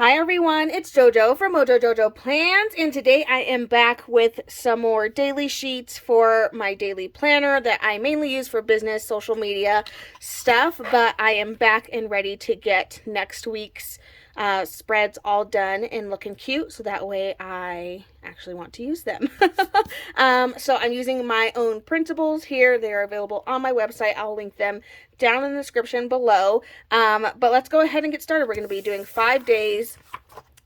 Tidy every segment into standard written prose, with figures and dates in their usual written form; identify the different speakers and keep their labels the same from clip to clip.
Speaker 1: Hi everyone, it's JoJo from Mojo Jojo Plans, and today I am back with some more daily sheets for my daily planner that I mainly use for business, social media stuff, but I am back and ready to get next week's spreads all done and looking cute, so that way I actually want to use them. So I'm using my own printables here. They're available on my website. I'll link them down in the description below. But let's go ahead and get started. We're going to be doing 5 days.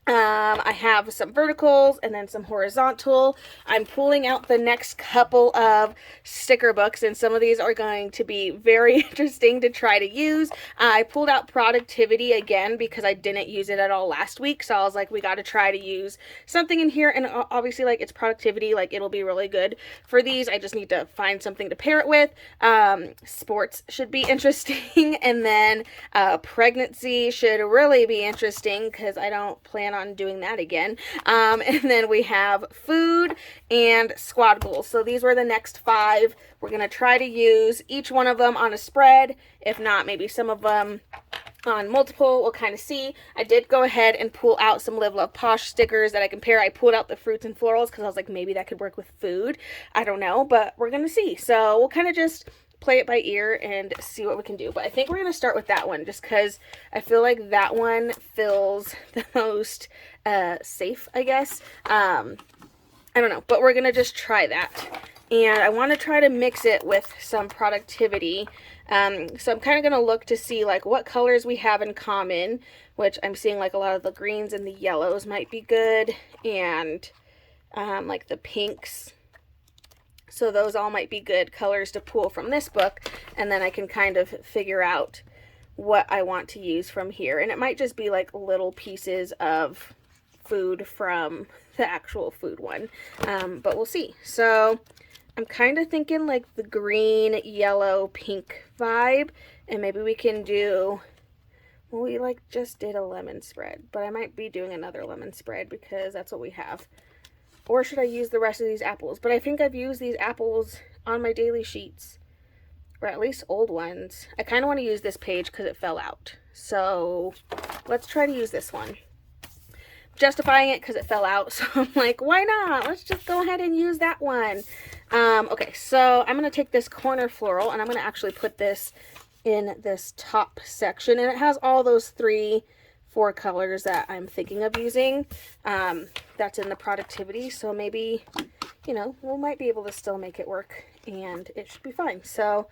Speaker 1: I have some verticals and then some horizontal. I'm pulling out the next couple of sticker books, and some of these are going to be very interesting to try to use. I pulled out productivity again because I didn't use it at all last week, so I was like, we got to try to use something in here, and obviously, like, it's productivity, like, it'll be really good for these. I just need to find something to pair it with. Sports should be interesting, and then pregnancy should really be interesting because I don't plan on doing that again. And then we have food and squad goals. So these were the next 5. We're going to try to use each one of them on a spread. If not, maybe some of them on multiple. We'll kind of see. I did go ahead and pull out some Live Love Posh stickers that I compare. I pulled out the fruits and florals because I was like, maybe that could work with food. I don't know, but we're going to see. So we'll kind of just play it by ear and see what we can do. But I think we're going to start with that one just because I feel like that one feels the most safe, I guess. I don't know, but we're going to just try that. And I want to try to mix it with some productivity. So I'm kind of going to look to see like what colors we have in common, which I'm seeing like a lot of the greens and the yellows might be good, and like the pinks. So those all might be good colors to pull from this book, and then I can kind of figure out what I want to use from here. And it might just be like little pieces of food from the actual food one, but we'll see. So I'm kind of thinking like the green, yellow, pink vibe, and maybe we can do, well, we like just did a lemon spread, but I might be doing another lemon spread because that's what we have. Or should I use the rest of these apples? But I think I've used these apples on my daily sheets, or at least old ones. I kind of want to use this page because it fell out. So let's try to use this one. Justifying it because it fell out, so I'm like, why not? Let's just go ahead and use that one. Okay, so I'm going to take this corner floral, and I'm going to actually put this in this top section, and it has all those 4 colors that I'm thinking of using. That's in the productivity, so maybe, you know, we might be able to still make it work, and it should be fine. So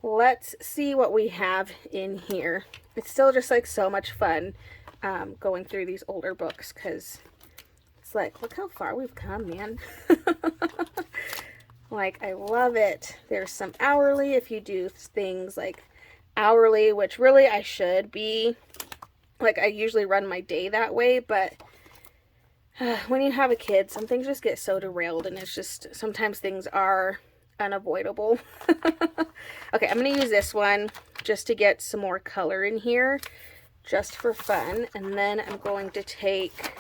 Speaker 1: let's see what we have in here. It's still just like so much fun going through these older books because it's like, look how far we've come, man. Like, I love it. There's some hourly if you do things like hourly, which really I should be. Like, I usually run my day that way, but when you have a kid, some things just get so derailed, and it's just, sometimes things are unavoidable. Okay, I'm going to use this one just to get some more color in here, just for fun, and then I'm going to take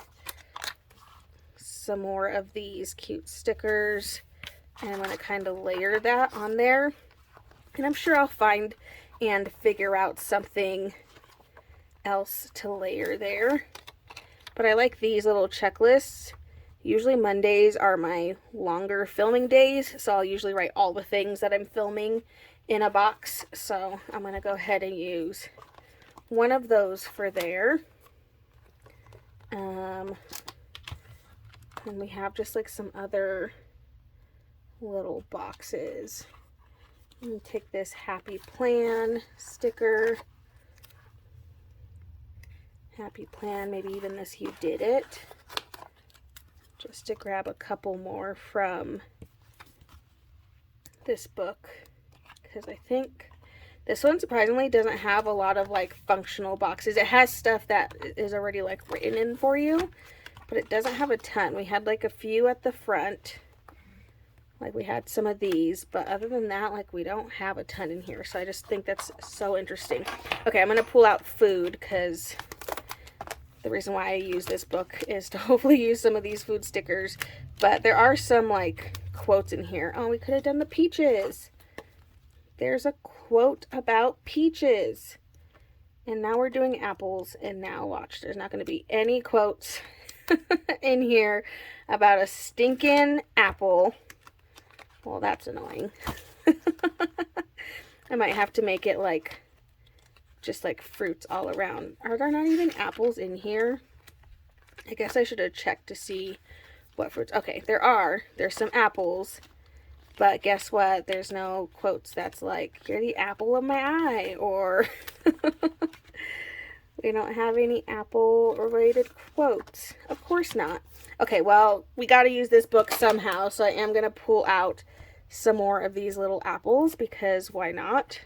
Speaker 1: some more of these cute stickers, and I'm going to kind of layer that on there, and I'm sure I'll find and figure out something else to layer there. But I like these little checklists. Usually Mondays are my longer filming days, so I'll usually write all the things that I'm filming in a box. So I'm going to go ahead and use one of those for there. And we have just like some other little boxes. I'm going to take this Happy Plan sticker. Happy Plan, maybe even this You Did It, just to grab a couple more from this book, because I think this one surprisingly doesn't have a lot of like functional boxes. It has stuff that is already like written in for you, but it doesn't have a ton. We had like a few at the front, like we had some of these, but other than that, like, we don't have a ton in here, so I just think that's so interesting. Okay, I'm going to pull out food because the reason why I use this book is to hopefully use some of these food stickers. But there are some like quotes in here. Oh, we could have done the peaches. There's a quote about peaches. And now we're doing apples, and now watch, there's not going to be any quotes in here about a stinking apple. Well, that's annoying. I might have to make it like, just like fruits all around. Are there not even apples in here? I guess I should have checked to see what fruits. Okay, there's some apples, but guess what? There's no quotes that's like, you're the apple of my eye, or we don't have any apple related quotes. Of course not. Okay, well, we got to use this book somehow, so I am going to pull out some more of these little apples, because why not?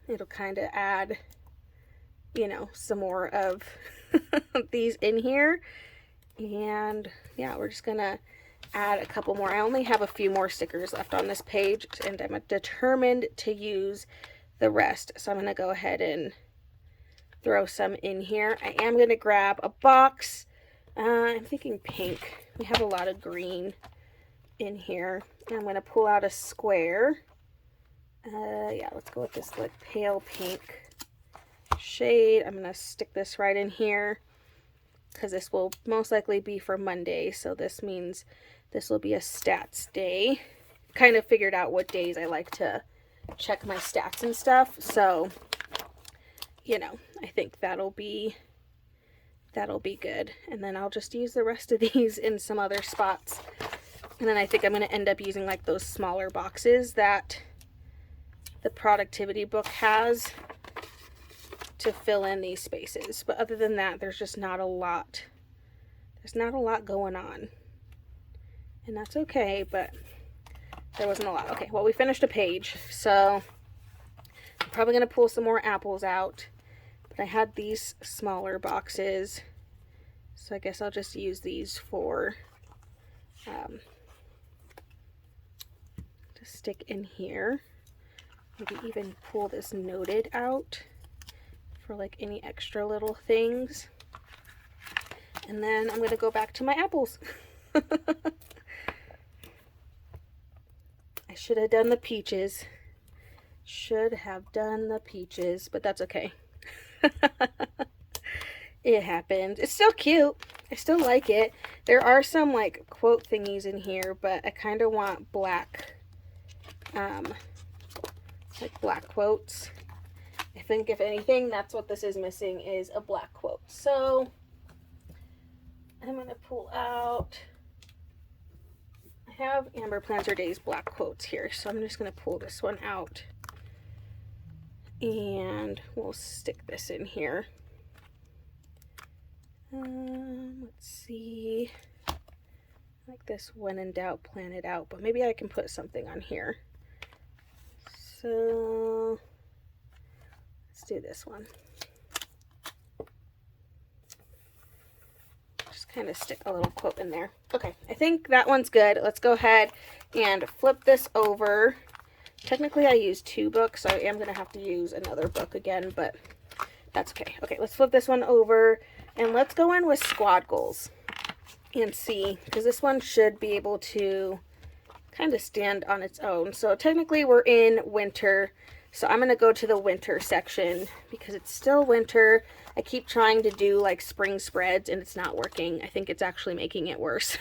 Speaker 1: It'll kind of add, you know, some more of these in here. And yeah, we're just going to add a couple more. I only have a few more stickers left on this page, and I'm determined to use the rest. So I'm going to go ahead and throw some in here. I am going to grab a box. I'm thinking pink. We have a lot of green in here. And I'm going to pull out a square. Yeah, let's go with this like pale pink shade. I'm going to stick this right in here, because this will most likely be for Monday. So this means this will be a stats day. Kind of figured out what days I like to check my stats and stuff. So, you know, I think that'll be good. And then I'll just use the rest of these in some other spots. And then I think I'm going to end up using like those smaller boxes that the productivity book has to fill in these spaces. But other than that, there's just not a lot. There's not a lot going on. And that's okay, but there wasn't a lot. Okay, well, we finished a page, so I'm probably going to pull some more apples out. But I had these smaller boxes, so I guess I'll just use these for to stick in here. Maybe even pull this noted out for like any extra little things. And then I'm going to go back to my apples. I should have done the peaches. Should have done the peaches, but that's okay. It happened. It's still cute. I still like it. There are some like quote thingies in here, but I kind of want black, like black quotes. I think if anything, that's what this is missing, is a black quote. So I'm going to pull out, I have Amber Plans Her Days black quotes here, so I'm just going to pull this one out. And we'll stick this in here. Let's see. Like this, when in doubt, plan it out. But maybe I can put something on here. So let's do this one. Just kind of stick a little quote in there. Okay, I think that one's good. Let's go ahead and flip this over. Technically, I used two books, so I am going to have to use another book again, but that's okay. Okay, let's flip this one over, and let's go in with squad goals and see, because this one should be able to kind of stand on its own. So technically, we're in winter, so I'm going to go to the winter section because it's still winter. I keep trying to do like spring spreads, and it's not working. I think it's actually making it worse.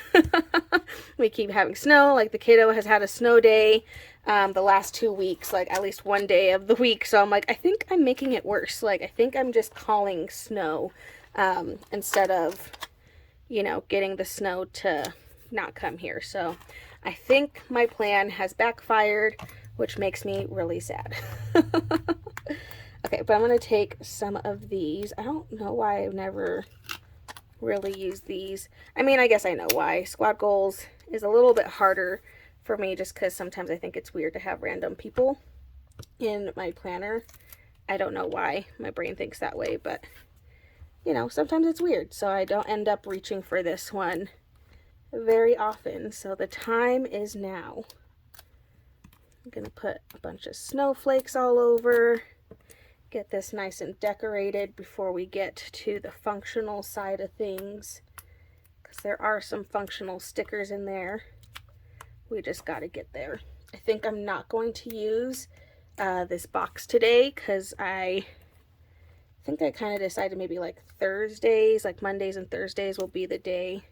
Speaker 1: We keep having snow. Like the kiddo has had a snow day the last 2 weeks, like at least one day of the week. So I'm like, I think I'm making it worse. Like I think I'm just calling snow instead of, you know, getting the snow to not come here. So I think my plan has backfired, which makes me really sad. Okay, but I'm going to take some of these. I don't know why I've never really used these. I mean, I guess I know why. Squad goals is a little bit harder for me just because sometimes I think it's weird to have random people in my planner. I don't know why my brain thinks that way, but, you know, sometimes it's weird. So I don't end up reaching for this one very often. So the time is now. I'm going to put a bunch of snowflakes all over. Get this nice and decorated before we get to the functional side of things, because there are some functional stickers in there. We just got to get there. I think I'm not going to use this box today because I think I kind of decided maybe like Thursdays, like Mondays and Thursdays will be the day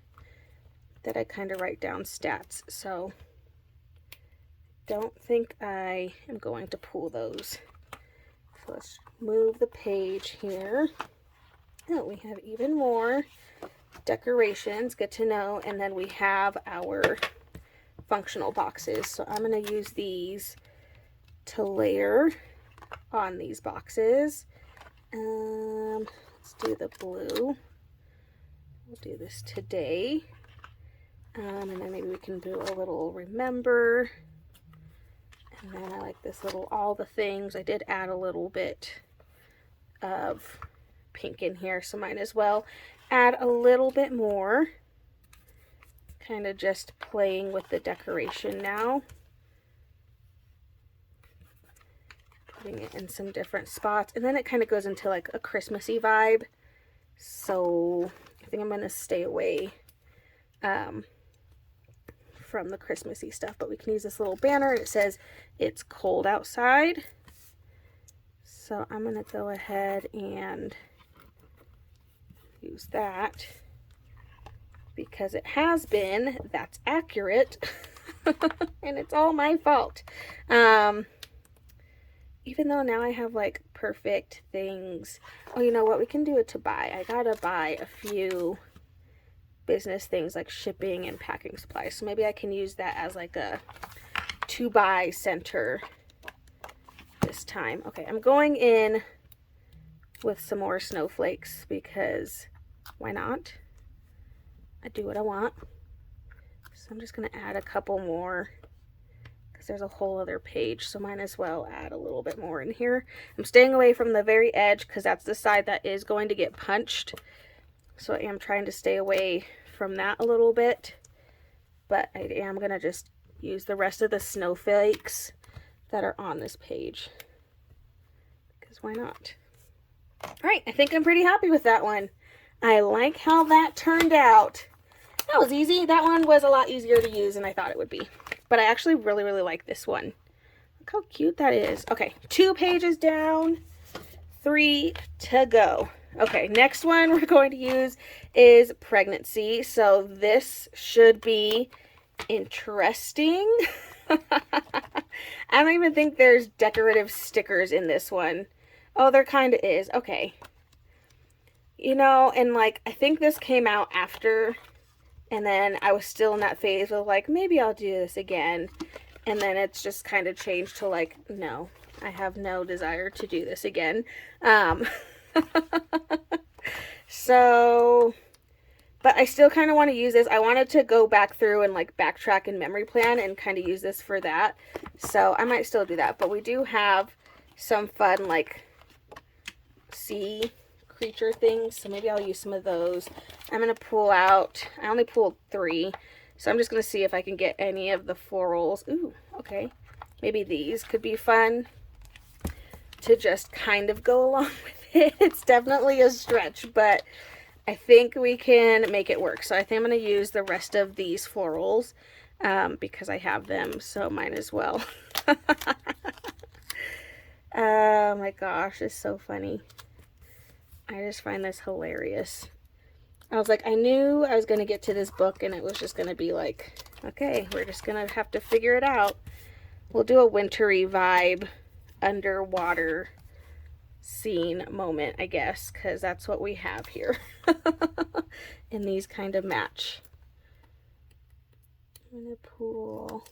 Speaker 1: that I kind of write down stats. So don't think I am going to pull those. So let's move the page here. Oh, we have even more decorations, good to know. And then we have our functional boxes. So I'm going to use these to layer on these boxes. Let's do the blue. We'll do this today. And then maybe we can do a little remember. And then I like this little all the things. I did add a little bit of pink in here, so might as well add a little bit more. Kind of just playing with the decoration now. Putting it in some different spots. And then it kind of goes into like a Christmassy vibe. So I think I'm going to stay away from the Christmassy stuff. But we can use this little banner. It says it's cold outside. So I'm going to go ahead and use that. Because it has been, that's accurate. And it's all my fault. Even though now I have like perfect things. Oh, you know what? We can do it to buy. I gotta buy a few business things like shipping and packing supplies. So maybe I can use that as like a to buy center this time. Okay, I'm going in with some more snowflakes because why not? I do what I want. So I'm just going to add a couple more because there's a whole other page, so might as well add a little bit more in here. I'm staying away from the very edge because that's the side that is going to get punched. So I am trying to stay away from that a little bit. But I am going to just use the rest of the snowflakes that are on this page. Because why not? Alright, I think I'm pretty happy with that one. I like how that turned out. That was easy. That one was a lot easier to use than I thought it would be. But I actually really, really like this one. Look how cute that is. Okay, 2 pages down, 3 to go. Okay, next one we're going to use is pregnancy. So this should be interesting. I don't even think there's decorative stickers in this one. Oh, there kind of is. Okay. You know, and like, I think this came out after, and then I was still in that phase of like, maybe I'll do this again. And then it's just kind of changed to like, no, I have no desire to do this again. So, but I still kind of want to use this. I wanted to go back through and like backtrack and memory plan and kind of use this for that. So I might still do that. But we do have some fun like sea creature things. So maybe I'll use some of those. I'm going to pull out, I only pulled 3. So I'm just going to see if I can get any of the florals. Ooh, okay. Maybe these could be fun to just kind of go along with it. It's definitely a stretch, but I think we can make it work. So I think I'm going to use the rest of these florals because I have them, so might as well. Oh my gosh, it's so funny. I just find this hilarious. I was like, I knew I was going to get to this book and it was just going to be like, okay, we're just going to have to figure it out. We'll do a wintry vibe, underwater scene moment, I guess, because that's what we have here. And these kind of match. I'm going to pull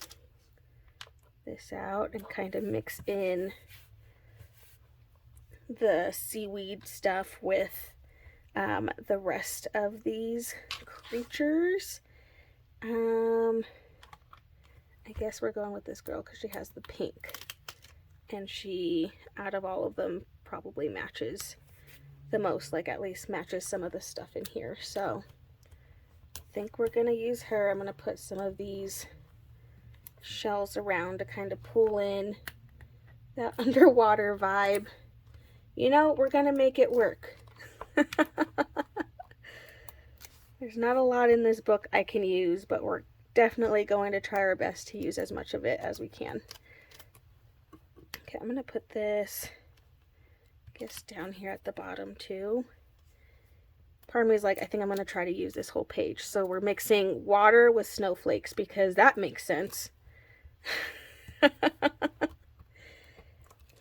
Speaker 1: this out and kind of mix in the seaweed stuff with the rest of these creatures. I guess we're going with this girl because she has the pink. And she, out of all of them, probably matches the most. Like, at least matches some of the stuff in here. So, I think we're going to use her. I'm going to put some of these shells around to kind of pull in that underwater vibe. You know, we're going to make it work. There's not a lot in this book I can use, but we're definitely going to try our best to use as much of it as we can. Okay, I'm going to put this, I guess, down here at the bottom too. Part of me is like, I think I'm going to try to use this whole page. So we're mixing water with snowflakes because that makes sense.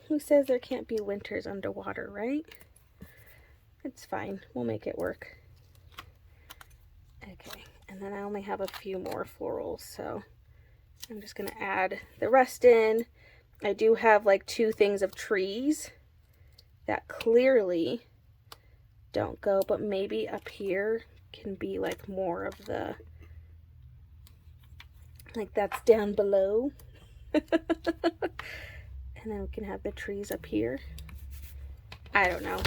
Speaker 1: Who says there can't be winters underwater, right? It's fine. We'll make it work. Okay, and then I only have a few more florals, so I'm just going to add the rest in. I do have like 2 things of trees that clearly don't go, but maybe up here can be like more of the, like that's down below. And then we can have the trees up here. I don't know.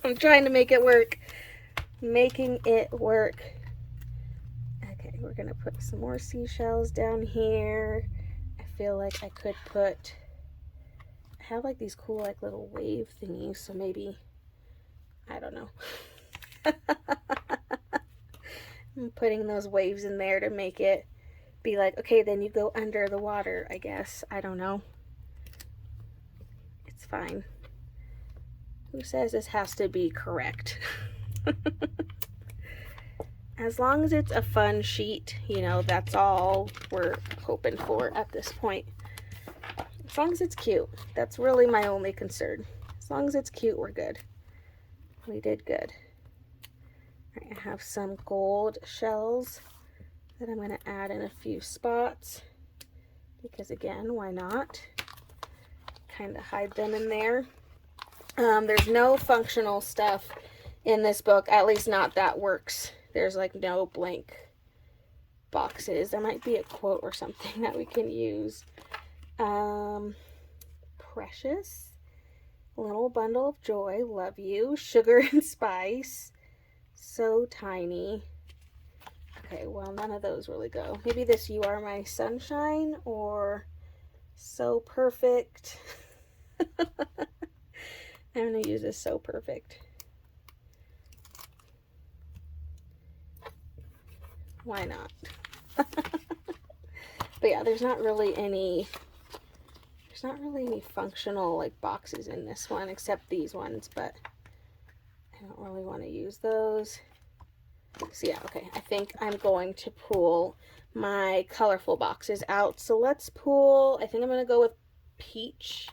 Speaker 1: I'm trying to make it work. Making it work. Okay, we're gonna put some more seashells down here. I feel like I could put, I have like these cool like little wave thingies, so maybe, I don't know. I'm putting those waves in there to make it be like, okay, then you go under the water, I guess. I don't know. It's fine. Who says this has to be correct? As long as it's a fun sheet, you know, that's all we're hoping for at this point. As long as it's cute. That's really my only concern. As long as it's cute, we're good. We did good. All right, I have some gold shells that I'm going to add in a few spots. Because again, why not? Kind of hide them in there. There's no functional stuff in this book, at least not that works. There's like no blank boxes. There might be a quote or something that we can use. Precious, little bundle of joy, love you, sugar and spice, so tiny. Okay, well, none of those really go. Maybe this you are my sunshine or so perfect. I'm going to use this so perfect. Why not? But yeah, there's not really any functional like boxes in this one except these ones, but I don't really want to use those. So yeah, okay, I think I'm going to pull my colorful boxes out. So let's pull, I think I'm going to go with peach.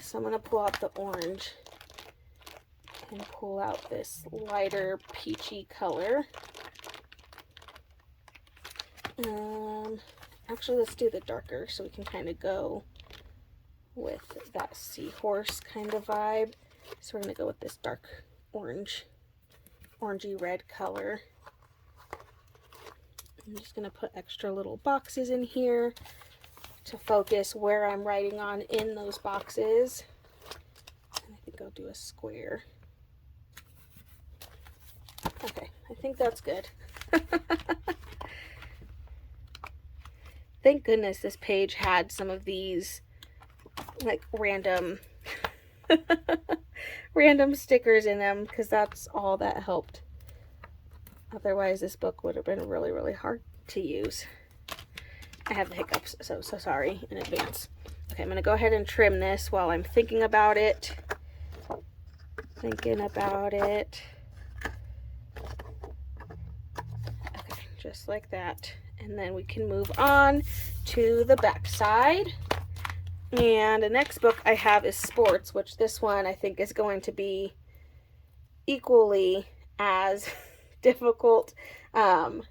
Speaker 1: So I'm going to pull out the orange and pull out this lighter peachy color. Actually, let's do the darker so we can kind of go with that seahorse kind of vibe. So we're going to go with this dark orange, orangey red color. I'm just going to put extra little boxes in here to focus where I'm writing on in those boxes. And I think I'll do a square. Okay, I think that's good. Thank goodness this page had some of these like random stickers in them, because that's all that helped. Otherwise this book would have been really, really hard to use. I have the hiccups, so sorry in advance. Okay, I'm going to go ahead and trim this while I'm thinking about it. Okay, just like that. And then we can move on to the back side. And the next book I have is Sports, which this one I think is going to be equally as difficult as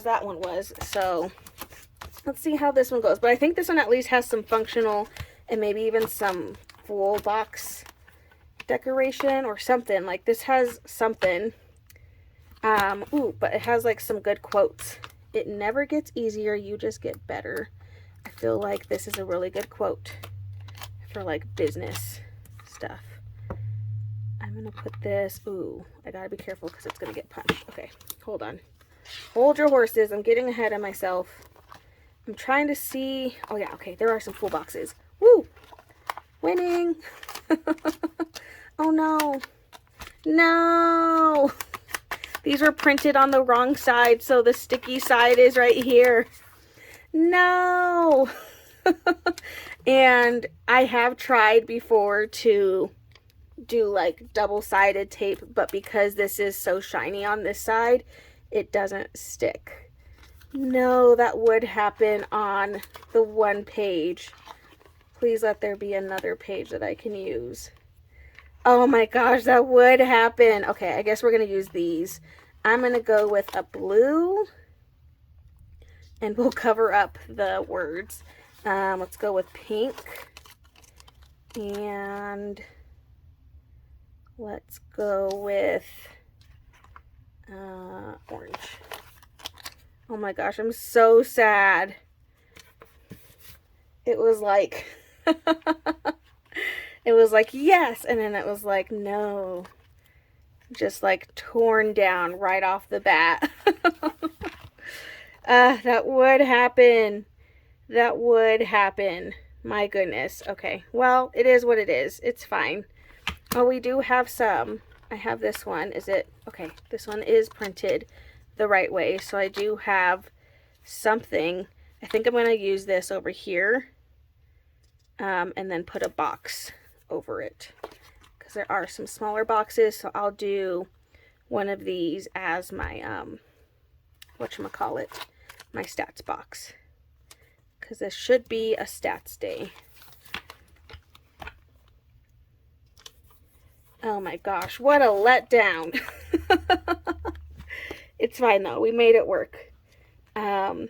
Speaker 1: that one was. So let's see how this one goes. But I think this one at least has some functional and maybe even some full box decoration or something. Like this has something. But it has like some good quotes. It never gets easier, you just get better. I feel like this is a really good quote for like business stuff. I'm gonna put this, I gotta be careful because it's gonna get punched. Okay, hold on. Hold your horses, I'm getting ahead of myself. I'm trying to see, oh yeah, okay, there are some full boxes. Woo! Winning! Oh no. No! These were printed on the wrong side, so the sticky side is right here. No! And I have tried before to do like double-sided tape, but because this is so shiny on this side, it doesn't stick. No, that would happen on the one page. Please let there be another page that I can use. Oh my gosh, that would happen. Okay, I guess we're going to use these. I'm going to go with a blue, and we'll cover up the words. Let's go with pink, and let's go with orange. Oh my gosh, I'm so sad. It was like, it was like, yes, and then it was like, no. Just like torn down right off the bat. That would happen. That would happen. My goodness. Okay, well, it is what it is. It's fine. Oh, we do have some. I have this one. Is it? Okay, this one is printed the right way. So I do have something. I think I'm going to use this over here. And then put a box over it. Because there are some smaller boxes. So I'll do one of these as my, whatchamacallit, my stats box. Because this should be a stats day. Oh my gosh, what a letdown. It's fine though, we made it work. Okay,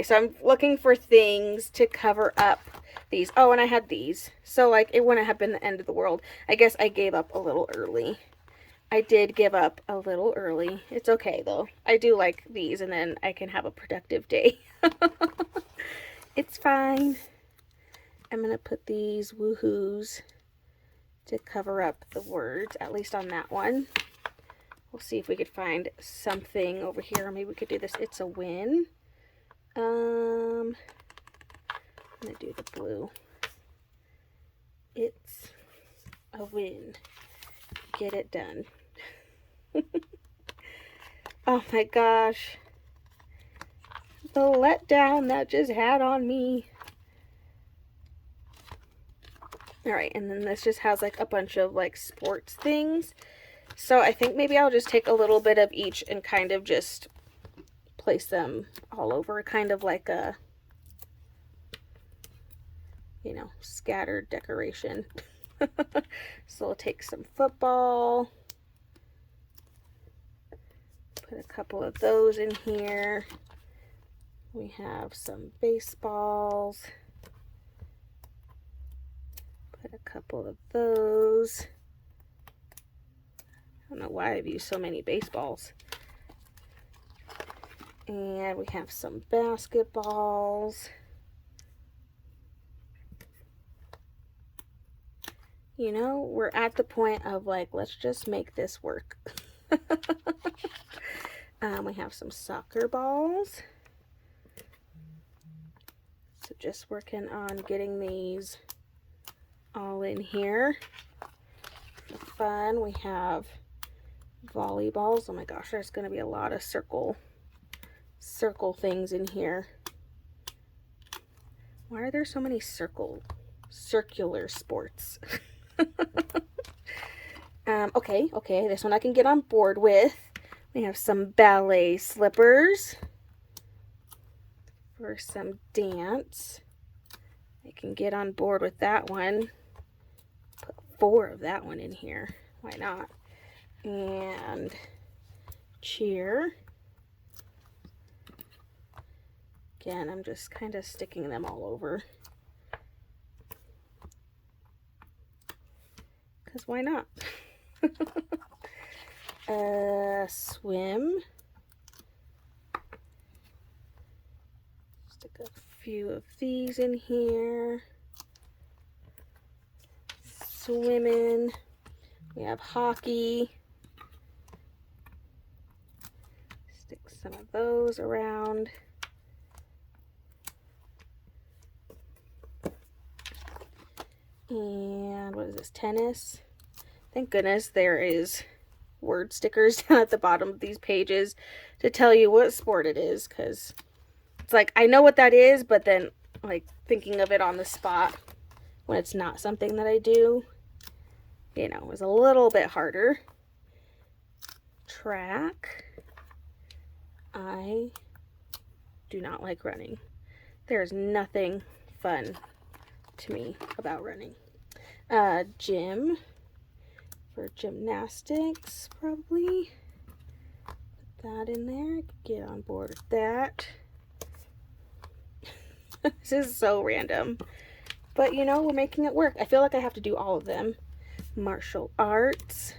Speaker 1: so I'm looking for things to cover up these. Oh, and I had these. So like it wouldn't have been the end of the world. I guess I gave up a little early. I did give up a little early. It's okay though. I do like these, and then I can have a productive day. It's fine. I'm going to put these woohoos to cover up the words, at least on that one. We'll see if we could find something over here. Maybe we could do this. It's a win. I'm going to do the blue. It's a win. Get it done. Oh my gosh. The letdown that just had on me. Alright, and then this just has like a bunch of like sports things. So I think maybe I'll just take a little bit of each and kind of just place them all over, kind of like a, you know, scattered decoration. So I'll take some football, put a couple of those in here. We have some baseballs, put a couple of those. I don't know why I've used so many baseballs. And we have some basketballs. You know, we're at the point of like, let's just make this work. We have some soccer balls. So just working on getting these all in here. For fun, we have volleyballs. Oh my gosh, there's going to be a lot of circle things in here. Why are there so many circular sports? Okay, this one I can get on board with. We have some ballet slippers for some dance. I can get on board with that one. Put 4 of that one in here. Why not? And cheer. Again, I'm just kind of sticking them all over. Because why not? Swim. Stick a few of these in here. Swimming. We have hockey. Stick some of those around. And what is this? Tennis. Thank goodness there is word stickers down at the bottom of these pages to tell you what sport it is, because it's like I know what that is, but then like thinking of it on the spot when it's not something that I do, you know, is a little bit harder. Track. I do not like running. There's nothing fun to me about running. Gym, for gymnastics, probably. Put that in there. Get on board with that. This is so random. But, you know, we're making it work. I feel like I have to do all of them. Martial arts.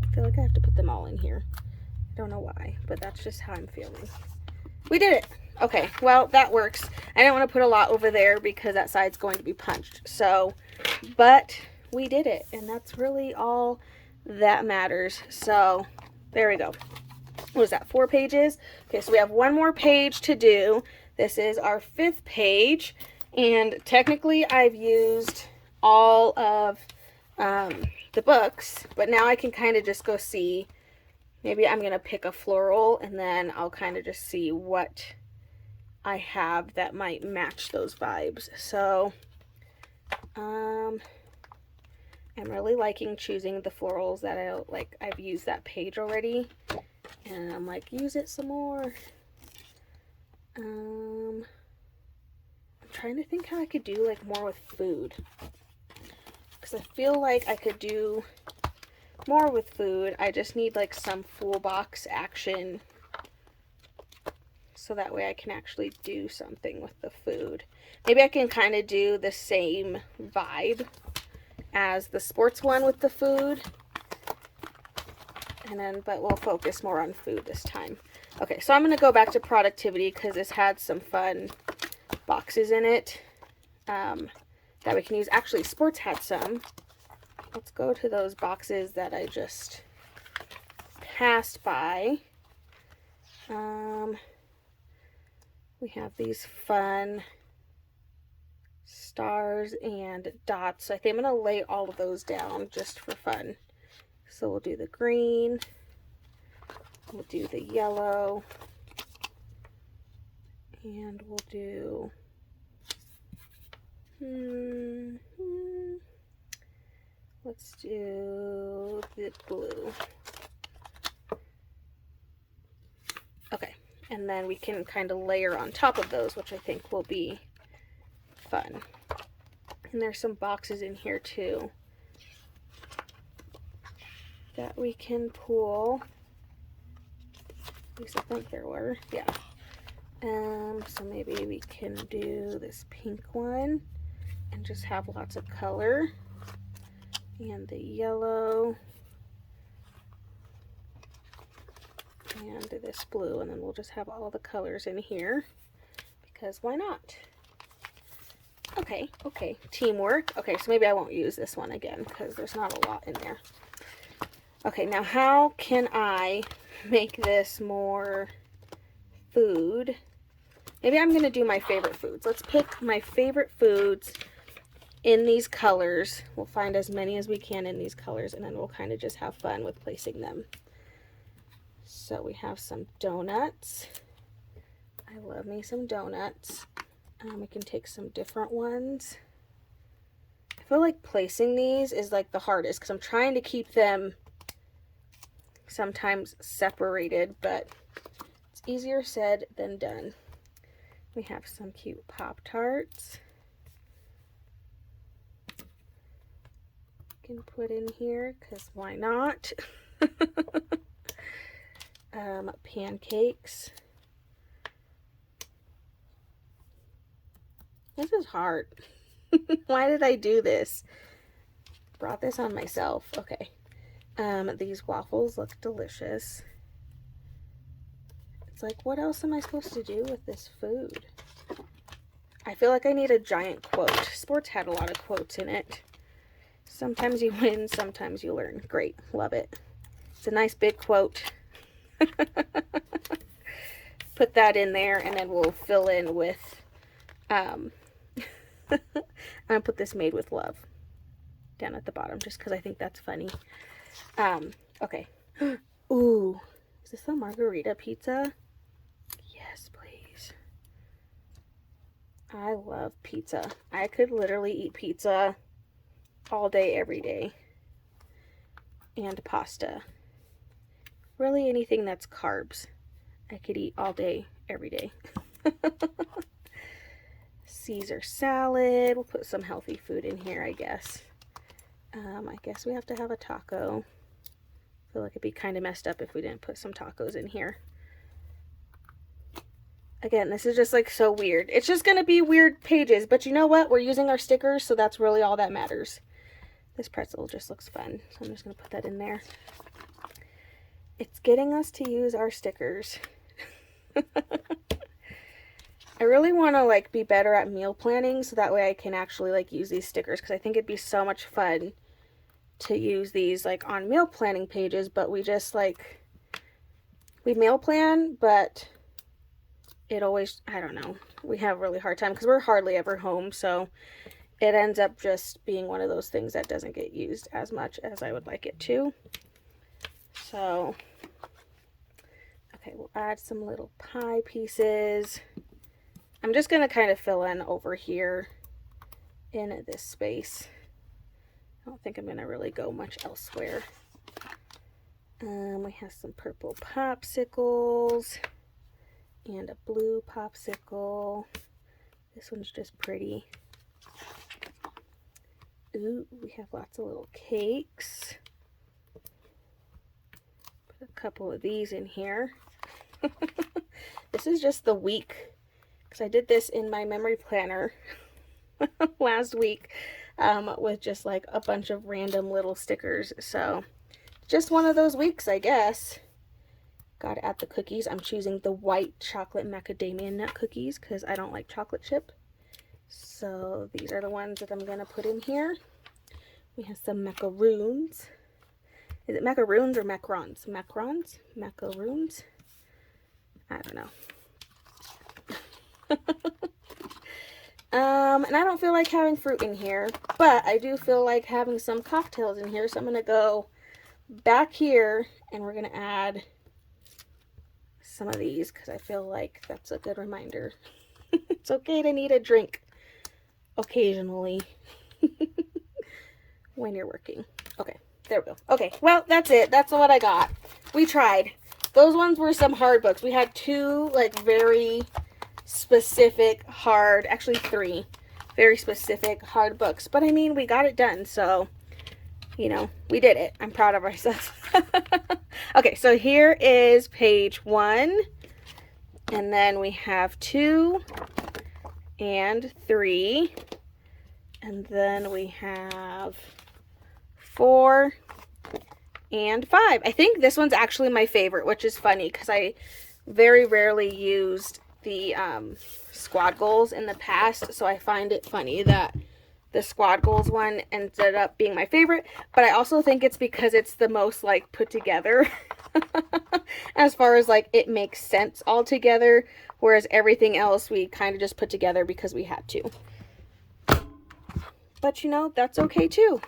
Speaker 1: I feel like I have to put them all in here. I don't know why, but that's just how I'm feeling. We did it. Okay, well, that works. I didn't want to put a lot over there because that side's going to be punched. So, but we did it, and that's really all that matters. So, there we go. What was that, 4 pages? Okay, so we have one more page to do. This is our 5th page, and technically I've used all of the books, but now I can kind of just go see. Maybe I'm going to pick a floral, and then I'll kind of just see what I have that might match those vibes. So, I'm really liking choosing the florals that I've used that page already. And I'm like, use it some more. I'm trying to think how I could do like more with food. Because I feel like I could do more with food. I just need like some full box action. So that way I can actually do something with the food. Maybe I can kind of do the same vibe as the sports one with the food. And then, but we'll focus more on food this time. Okay, so I'm going to go back to productivity because this had some fun boxes in it that we can use. Actually, sports had some. Let's go to those boxes that I just passed by. We have these fun stars and dots. So I think I'm going to lay all of those down just for fun. So we'll do the green, we'll do the yellow, and we'll do, let's do the blue. Okay, and then we can kind of layer on top of those, which I think will be fun. And there's some boxes in here too that we can pull. At least I think there were. Yeah. So maybe we can do this pink one and just have lots of color. And the yellow. And this blue. And then we'll just have all the colors in here. Because why not? Okay, okay. Teamwork. Okay, so maybe I won't use this one again because there's not a lot in there. Okay, now how can I make this more food? Maybe I'm going to do my favorite foods. Let's pick my favorite foods in these colors. We'll find as many as we can in these colors, and then we'll kind of just have fun with placing them. So we have some donuts. I love me some donuts. We can take some different ones. I feel like placing these is like the hardest because I'm trying to keep them sometimes separated, but it's easier said than done. We have some cute Pop-Tarts. Can put in here because why not? Pancakes. This is hard. Why did I do this? Brought this on myself. Okay. These waffles look delicious. It's like, what else am I supposed to do with this food? I feel like I need a giant quote. Sports had a lot of quotes in it. Sometimes you win, sometimes you learn. Great. Love it. It's a nice big quote. Put that in there, and then we'll fill in with, I'm going to put this made with love down at the bottom just because I think that's funny. Okay. Ooh, is this a margarita pizza? Yes, please. I love pizza. I could literally eat pizza all day, every day. And pasta. Really anything that's carbs, I could eat all day, every day. Caesar salad. We'll put some healthy food in here, I guess. I guess we have to have a taco. I feel like it'd be kind of messed up if we didn't put some tacos in here. Again, this is just like so weird. It's just going to be weird pages, but you know what? We're using our stickers, so that's really all that matters. This pretzel just looks fun, so I'm just going to put that in there. It's getting us to use our stickers. I really want to like be better at meal planning, so that way I can actually like use these stickers, because I think it'd be so much fun to use these like on meal planning pages, but we just like, we meal plan, but it always, I don't know, we have a really hard time because we're hardly ever home, so it ends up just being one of those things that doesn't get used as much as I would like it to. So, okay, we'll add some little pie pieces. I'm just going to kind of fill in over here in this space. I don't think I'm going to really go much elsewhere. We have some purple popsicles and a blue popsicle. This one's just pretty. Ooh, we have lots of little cakes. Put a couple of these in here. This is just the week, because I did this in my memory planner last week with just like a bunch of random little stickers. So just one of those weeks, I guess. Gotta add the cookies. I'm choosing the white chocolate macadamia nut cookies because I don't like chocolate chip. So these are the ones that I'm gonna put in here. We have some macaroons. Is it macaroons or macarons? Macarons? Macaroons? I don't know. And I don't feel like having fruit in here, but I do feel like having some cocktails in here. So I'm gonna go back here and we're gonna add some of these because I feel like that's a good reminder. It's okay to need a drink occasionally when you're working. Okay, there we go. Okay, well, that's it. That's what I got. We tried. Those ones were some hard books. We had two like very specific hard, actually three very specific hard books, but I mean, we got it done, so you know, we did it. I'm proud of ourselves. Okay, so here is page 1, and then we have 2 and 3, and then we have 4 and 5. I think this one's actually my favorite, which is funny because I very rarely used the squad goals in the past, so I find it funny that the squad goals one ended up being my favorite, but I also think it's because it's the most like put together as far as like it makes sense all together, whereas everything else we kind of just put together because we had to. But you know, that's okay too.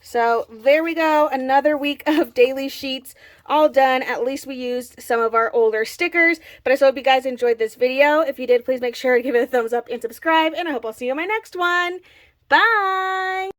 Speaker 1: So there we go, another week of daily sheets all done. At least we used some of our older stickers, but I so hope you guys enjoyed this video. If you did, please make sure to give it a thumbs up and subscribe, and I hope I'll see you in my next one. Bye!